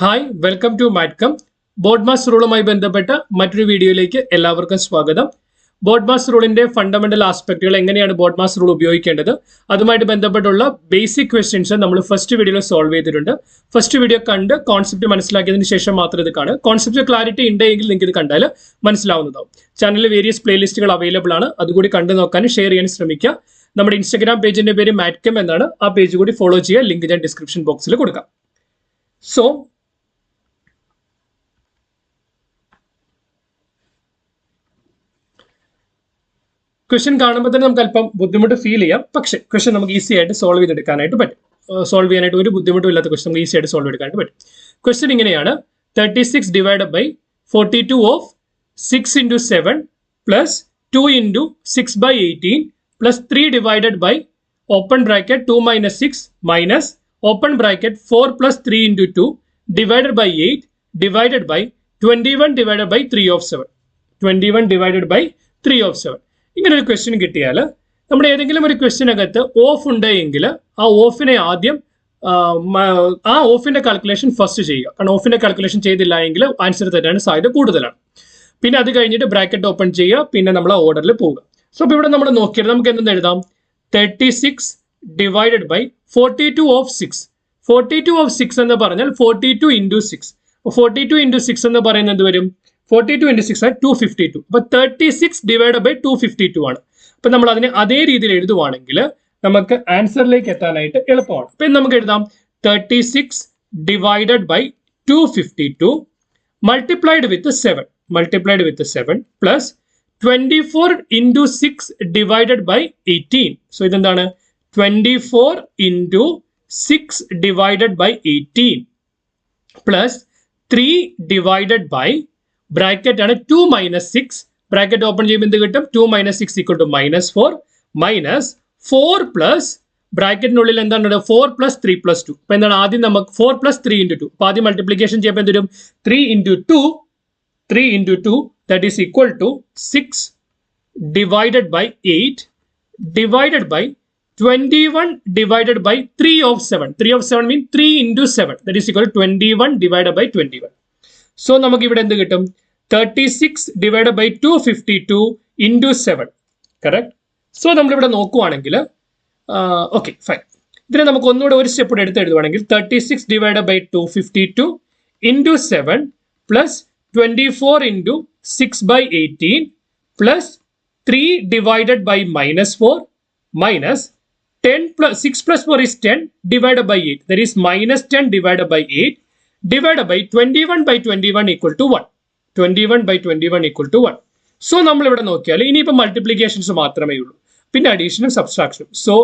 Hi welcome to മാറ്റ്കം. BODMAS റൂളുമായി ബന്ധപ്പെട്ട മറ്റൊരു വീഡിയോയിലേക്ക് എല്ലാവർക്കും സ്വാഗതം. ബോർഡ് മാസ് റൂളിന്റെ ഫണ്ടമെന്റൽ ആസ്പെക്ടുകൾ എങ്ങനെയാണ് ബോർഡ് മാസ് റൂൾ ഉപയോഗിക്കേണ്ടത് അതുമായിട്ട് ബന്ധപ്പെട്ടുള്ള ബേസിക് ക്വസ്റ്റ്യൻസ് നമ്മൾ ഫസ്റ്റ് വീഡിയോയിൽ സോൾവ് ചെയ്തിട്ടുണ്ട്. ഫസ്റ്റ് വീഡിയോ കണ്ട് കോൺസെപ്റ്റ് മനസ്സിലാക്കിയതിന് ശേഷം മാത്രം ഇത് കാണുക. കോൺസെപ്റ്റ് ക്ലാരിറ്റി ഉണ്ടെങ്കിൽ നിങ്ങൾക്ക് ഇത് കണ്ടാൽ മനസ്സിലാവുന്നതാവും. ചാനലിൽ വേരിയസ് പ്ലേലിസ്റ്റുകൾ അവൈലബിൾ ആണ്, അതുകൂടി കണ്ടു നോക്കാനും ഷെയർ ചെയ്യാനും ശ്രമിക്കുക. നമ്മുടെ ഇൻസ്റ്റാഗ്രാം പേജിന്റെ പേര് മാറ്റ്കം എന്നാണ്. ആ പേജ് കൂടി ഫോളോ ചെയ്യുക. ലിങ്ക് ഞാൻ ഡിസ്ക്രിപ്ഷൻ ബോക്സിൽ കൊടുക്കാം. സോ ക്വസ്റ്റ്യൻ കാണുമ്പോൾ തന്നെ നമുക്ക് അല്പം ബുദ്ധിമുട്ട് ഫീൽ ചെയ്യാം, പക്ഷേ ക്വസ്റ്റ്യൻ നമുക്ക് ഈസി ആയിട്ട് സോൾവ് ചെയ്തെടുക്കാനായിട്ട് പറ്റും. സോൾവ് ചെയ്യാനായിട്ട് ഒരു ബുദ്ധിമുട്ടും ഇല്ലാത്ത ക്വസ്റ്റ്യൻ നമുക്ക് ഈസി ആയിട്ട് സോൾവ് എടുക്കാനായിട്ട് പറ്റും. ക്വസ്റ്റ്യൻ ഇങ്ങനെയാണ്: 36 divide by 42 of 6 into 7 plus 2 into 6 by 18 plus 3 divided by open bracket 2 minus 6 minus open bracket 4 plus 3 into 2 divided by 8 divided by 21 divided by 3 of 7. 21 divided by 3 of 7. ഇങ്ങനെ ഒരു question കിട്ടിയാൽ നമ്മുടെ ഏതെങ്കിലും ഒരു ക്വസ്റ്റ്യനകത്ത് of ഉണ്ടെങ്കിൽ ആ ഓഫിനെ ആദ്യം ആ ഓഫിന്റെ കാൽക്കുലേഷൻ ഫസ്റ്റ് ചെയ്യുക. കാരണം ഓഫിന്റെ കാൽക്കുലേഷൻ ചെയ്തില്ല എങ്കിൽ ആൻസർ തരാൻ സാധ്യത കൂടുതലാണ്. പിന്നെ അത് കഴിഞ്ഞിട്ട് ബ്രാക്കറ്റ് ഓപ്പൺ ചെയ്യുക, പിന്നെ നമ്മൾ ആ ഓർഡറിൽ പോവുക. സോ അപ്പോൾ ഇവിടെ നമ്മൾ നോക്കിയത് നമുക്ക് എന്തെന്ന് എഴുതാം: 36 ഡിവൈഡഡ് ബൈ 42 of 6. 42 of 6 എന്ന് പറഞ്ഞാൽ 42 into 6. 42 into 6 എന്ന് പറയുന്നത് എന്ത് വരും? 42 into 6 ആണ് 252. അപ്പൊ 36 ഡിവൈഡ് ബൈ 252 ആണ്. അപ്പൊ നമ്മൾ അതിനെ അതേ രീതിയിൽ എഴുതുവാണെങ്കിൽ നമുക്ക് ആൻസറിലേക്ക് എത്താനായിട്ട് എളുപ്പമാണ്. അപ്പൊ നമുക്ക് എഴുതാം 36 divided by 252 multiplied with 7 plus 24 into 6 divided by 18. So ഇതെന്താണ്? 24 into 6 divided by 18 plus 3 divided by bracket ആണ് 2 minus 6. ബ്രാക്കറ്റ് ഓപ്പൺ ചെയ്യുമ്പോൾ എന്ത് കിട്ടും? 2 minus 6 equal to -4 minus 4 plus ബ്രാക്കറ്റിനുള്ളിൽ എന്താണ്? 4 plus 3 plus 2. അപ്പൊ എന്താണ്? ആദ്യം നമുക്ക് 4 plus 3 into 2. അപ്പൊ ആദ്യം മൾട്ടിപ്ലിക്കേഷൻ ചെയ്യുമ്പോൾ എന്ത് വരും? 3 into 2 that is equal to 6 divided by 8 divided by 21 divided by 3 of 7. 3 of 7 means 3 into 7 that is equal to 21 divided by 21. So നമുക്ക് ഇവിടെ എന്ത് കിട്ടും? 36 divide by 252 into 7. Correct. So നമ്മളിവിടെ നോക്കുവാണെങ്കിൽ ഓക്കെ ഫൈൻ. ഇതിനെ നമുക്ക് ഒന്നുകൂടെ ഒരു സ്റ്റെപ്പ് കൂടെ എടുത്ത് എഴുതുവാണെങ്കിൽ 36 divide by 252 into 7 plus 24 into 6 by 18 plus 3 divided by -4 minus 10 plus 6 plus 4 is 10 divided by 8. That is minus 10 divided by 8 divided by 21 by 21 equal to 1. 21 by 21 equal to 1. So നമ്മൾ ഇവിടെ നോക്കിയാൽ ഇനിയിപ്പോൾ മൾട്ടിപ്ലിക്കേഷൻസ് മാത്രമേ ഉള്ളൂ, പിന്നെ അഡീഷനും സബ്സ്ട്രാക്ഷനും. സോ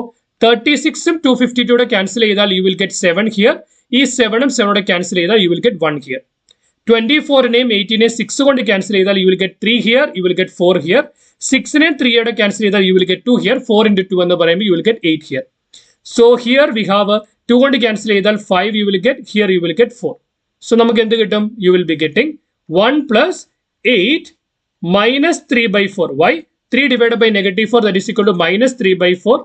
36ഉം 252 ക്യാൻസൽ ചെയ്താൽ യു വിൽ ഗെറ്റ് 7 ഹിയർ. ഈ 7ഉം 7 ക്യാൻസൽ ചെയ്താൽ യു വിൽ ഗെറ്റ് 1 ഹിയർ. 24നെയും 18നെയും 6 കൊണ്ട് ക്യാൻസൽ ചെയ്താൽ you will get 3 here. You will get 4 here. 6നെയും 3യോടെ ക്യാൻസൽ ചെയ്താൽ you will get 2 here. 4 into 2 എന്ന് പറയുമ്പോൾ you will get 8 here. So here we have 2 കൊണ്ട് ക്യാൻസൽ ചെയ്താൽ 5 U will get. Here you will get 4. So നമുക്ക് എന്ത് കിട്ടും? You will be getting 1 plus 8 minus 3 by 4. Why? 3 divided by -4 that is equal to minus 3 by 4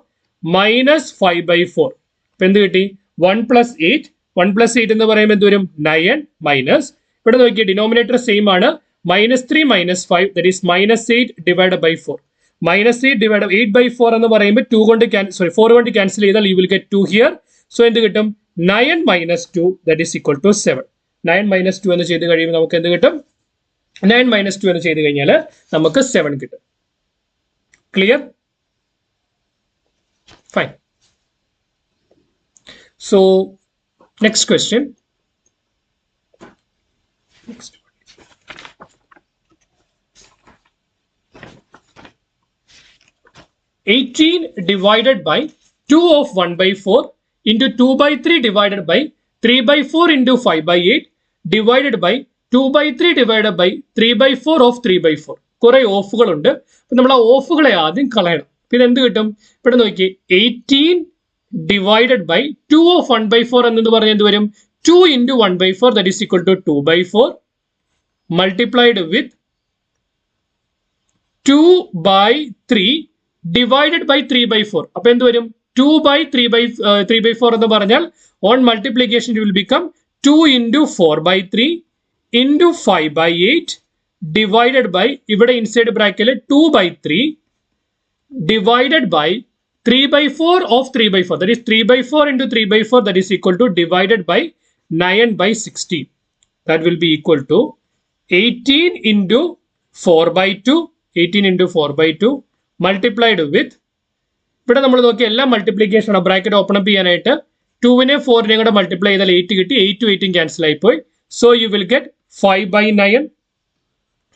minus 5 by 4. ഇപ്പം എന്ത് കിട്ടി? 1 plus 8. 1 plus 8 എന്ന് പറയുമ്പോൾ എന്ത് വരും? 9 മൈനസ് ഇവിടെ നോക്കിയ ഡിനോമിനേറ്റർ സെയിം ആണ്. -3 minus 5 that is -8 divided by 4. -8 divided 8 by 4 എന്ന് പറയുമ്പോൾ 4 കൊണ്ട് ക്യാൻസൽ ചെയ്താൽ you will get 2 here. So എന്ത് കിട്ടും? 9 minus 2 that is equal to 7. 9 minus 2 എന്ന് ചെയ്ത് കഴിയുമ്പോൾ നമുക്ക് എന്ത് കിട്ടും? 9 minus 2 എന്ന് ചെയ്ത് കഴിഞ്ഞാൽ നമുക്ക് 7 കിട്ടും. Clear? Fine. So next question. 18 divided by 2 of 1 by 4 into 2 by 3 divided by 3 by 4 into 5 by 8 divided by 2 by 3 divided by 3 by 4 of 3 by 4. കുറെ ഓഫുകളുണ്ട്. അപ്പം നമ്മൾ ആ ഓഫുകളെ ആദ്യം കളയണം. പിന്നെ എന്ത് കിട്ടും? ഇവിടെ നോക്കി 18 ഡിവൈഡഡ് ബൈ 2 of 1 by 4 എന്നത് പറഞ്ഞാൽ എന്ത് വരും? 2 into 1 by 4 that is equal to 2 by 4 multiplied with 2 by 3 divided by 3 by 4. അപ്പോൾ എന്ത് വരും? 2 by 3 by 4 എന്ന് പറഞ്ഞാൽ on multiplication it will become 2 into 4 by 3 into 5 by 8 divided by, ഇവിടെ inside bracket 2 by 3 divided by 3 by 4 of 3 by 4. That is 3 by 4 into 3 by 4, that is equal to divided by 9 by 16. That will be equal to 18 into 4 by 2, 18 into 4 by 2 multiplied with, ഇവിടെ നമ്മൾ നോക്കിയ എല്ലാ multiplication ആണ്. Bracket open up ചെയ്യാനായിട്ട് 2നെ 4നെ കൂടെ multiply ചെയ്താൽ 8 കിട്ടി. 8 8 cancel ആയി പോയി. So you will get 5 by 9.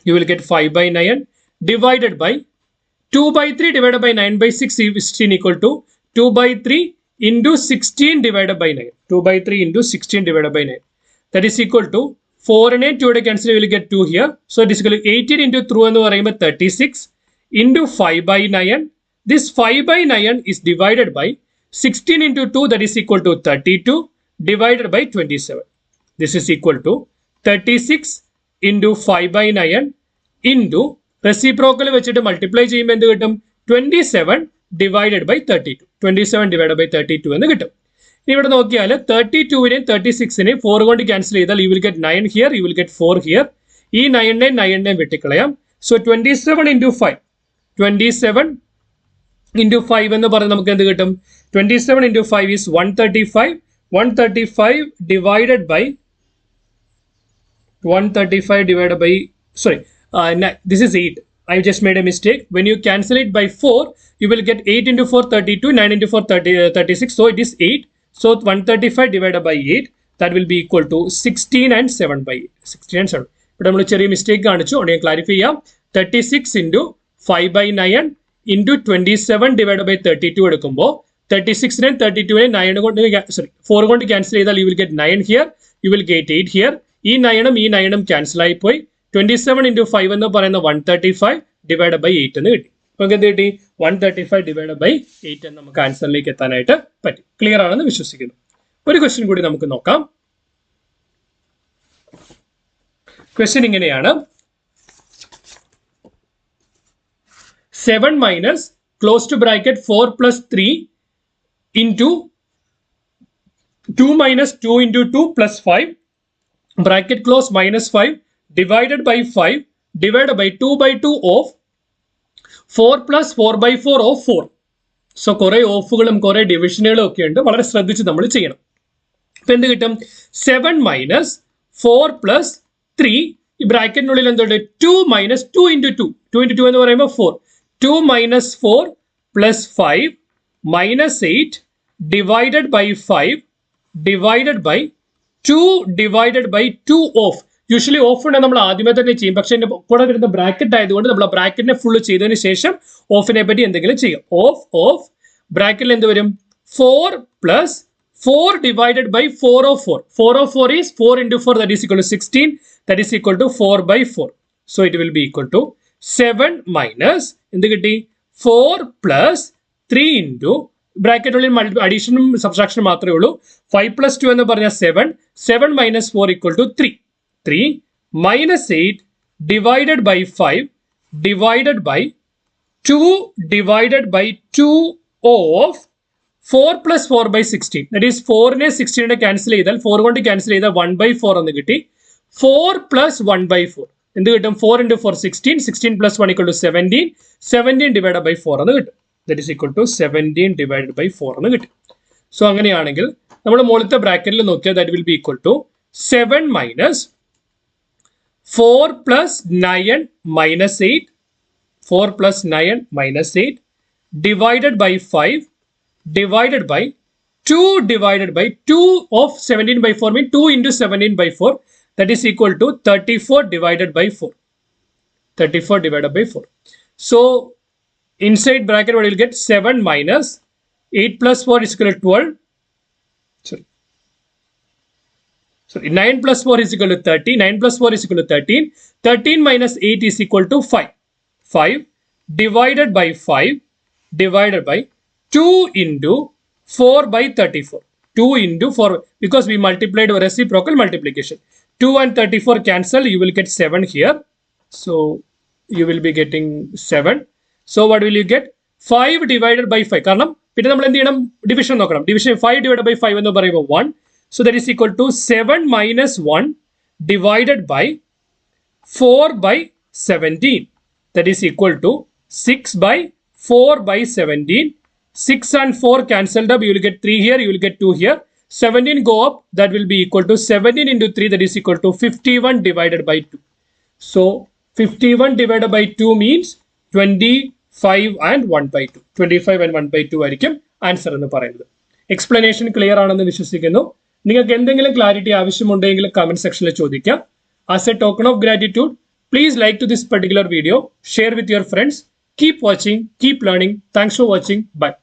You will get 5 by 9 divided by 2 by 3 divided by 9 by 6 is equal to 2 by 3 into 16 divided by 9. 2 by 3 into 16 divided by 9. That is equal to 4 and 2 cancel, you will get 2 here. So it is equal to 18 into 36 into 5 by 9. This 5 by 9 is divided by 16 into 2, that is equal to 32 divided by 27. This is equal to 36 into 5 by 9 into reciprocal വെച്ചിട്ട് multiply ചെയ്യുമ്പോൾ എന്ത് കിട്ടും? 27 divided by 32. 27 divided by 32 എന്ന് കിട്ടും. ഇവിടെ നോക്കിയാൽ 32നെയും 36നെയും 4 കൊണ്ട് cancel ചെയ്താൽ you will get 9 here, you will get 4 here. ഈ 9നെയും വെട്ടിക്കളയാം. So 27 into 5. 27 into 5 എന്ന് പറഞ്ഞാൽ നമുക്ക് എന്ത് കിട്ടും? 27 into 5 is 135. 135 divided by 135 divided by, sorry, this is 8. I just made a mistake. When you cancel it by 4, you will get 8 into 4 32, 9 into 4 36. So it is 8. So 135 divided by 8, that will be equal to 16 and 7 by 8. 16 and 7. But I will mistake കാണിച്ചു. ഒന്ന് clarify ചെയ്യാം. 36 into 5 by 9 into 27 divided by 32 എടുക്കുമ്പോൾ 36നെയും 32നെയും 9 കൊണ്ട്, sorry, 4 കൊണ്ട് cancel ചെയ്താൽ you will get 9 here, you will get 8 here. ഈ 9ഉം cancel ആയി പോയി. 27 into 5 എന്ന് പറയുന്ന 135 divided by 8 എന്ന് കിട്ടി. നമുക്ക് എന്ത് കിട്ടി? 135 divided by 8 എന്ന് നമുക്ക് ആൻസറിലേക്ക് എത്താനായിട്ട് പറ്റി. ക്ലിയർ ആണെന്ന് വിശ്വസിക്കുന്നു. ഒരു ക്വസ്റ്റ്യൻ കൂടി നമുക്ക് നോക്കാം. ക്വസ്റ്റ്യൻ ഇങ്ങനെയാണ്. 7 minus close to bracket 4 plus 3 into 2 minus 2 into 2 plus 5 bracket close minus 5 divided by 5 divided by 2 by 2 of 4 plus 4 by 4 of 4. So കുറെ ഓഫുകളും കുറെ ഡിവിഷനുകളും ഒക്കെ ഉണ്ട്. വളരെ ശ്രദ്ധിച്ച് നമ്മൾ ചെയ്യണം. ഇപ്പൊ എന്ത് കിട്ടും? 7 minus 4 plus 3, ഈ ബ്രാക്കറ്റിനുള്ളിൽ എന്തുണ്ട്? 2 minus 2 into 2. 2 into 2 എന്ന് പറയുമ്പോൾ 4. 2 minus 4 plus 5 minus 8 divided by 5 divided by 2 divided by 2 of. Usually of ഉണ്ടെങ്കിൽ നമ്മൾ ആദ്യമേ തന്നെ ചെയ്യും. പക്ഷെ എൻ്റെ കൂടെ വരുന്ന ബ്രാക്കറ്റ് ആയതുകൊണ്ട് നമ്മൾ ആ ബ്രാക്കറ്റിനെ ഫുള്ള് ചെയ്തതിന് ശേഷം ഓഫിനെ പറ്റി എന്തെങ്കിലും ചെയ്യും. ഓഫ് ബ്രാക്കറ്റിൽ എന്ത് വരും? 4 plus 4 divided by 4 of 4. 4 of 4 is 4 into 4, that is equal to 16. That is equal to 4 by 4. So it will be equal to 7 minus എന്ത് കിട്ടി? 4 plus 3 into ബ്രാക്കറ്റുള്ളിൽ അഡീഷനും സബ്ട്രാക്ഷനും മാത്രമേ ഉള്ളൂ. 5 plus 2 എന്ന് പറഞ്ഞാൽ 7. 7 minus 4 equal to 3. 3 minus 8 divided by 5 divided by 2 divided by 2 of 4 plus 4 by 16. That is 4നെ 16നെ cancel ചെയ്താൽ 4 കൊണ്ട് cancel ചെയ്താൽ 1 by 4 എന്ന് കിട്ടി. 4 plus 1 by 4 എന്ത് കിട്ടും? 4 into 4 16. 16 plus 1 equal to 17. 17 divided by 4 എന്ന് കിട്ടും. That is equal to 17 divided by 4 എന്ന് കിട്ടും. സോ അങ്ങനെയാണെങ്കിൽ നമ്മൾ മുകളിലത്തെ ബ്രാക്കറ്റിൽ നോക്കിയാൽ that will be equal to 7 minus 4 plus 9 minus 8. 4 plus 9 minus 8 divided by 5 divided by 2 divided by 2 of 17 by 4 means 2 into 17 by 4. That is equal to 34 divided by 4. 34 divided by 4. So inside bracket what you will get? 7 minus 8 plus 4 is equal to 12. Sorry, 9 plus 4 is equal to 30. 9 plus 4 is equal to 13. 13 minus 8 is equal to 5. 5 divided by 5 divided by 2 into 4 by 34. 2 into 4 because we multiplied reciprocal multiplication. 2 and 34 cancel. You will get 7 here. So you will be getting 7. So what will you get? 5 divided by 5. കാരണം പിന്നെ നമ്മൾ എന്ത് ചെയ്യണം? Division നോക്കണം. Division 5 divided by 5 എന്ന് പറയുമ്പോൾ 1. So that is equal to 7 minus 1 divided by 4 by 17. That is equal to 6 by 4 by 17. 6 and 4 cancelled up. You will get 3 here. You will get 2 here. 17 go up. That will be equal to 17 into 3. That is equal to 51 divided by 2. So 51 divided by 2 means 25 and 1 by 2. 25 and 1 by 2 ആയിരിക്കും answer എന്ന് പറയുന്നത്. Explanation clear ആണെന്ന് വിശ്വസിക്കുന്നു. നിങ്ങൾക്ക് എന്തെങ്കിലും clarity ആവശ്യമുണ്ടെങ്കിൽ comment സെക്ഷനിൽ ചോദിക്കാം. As a token of gratitude, please like to this particular video, share with your friends. Keep watching, keep learning. Thanks for watching. Bye.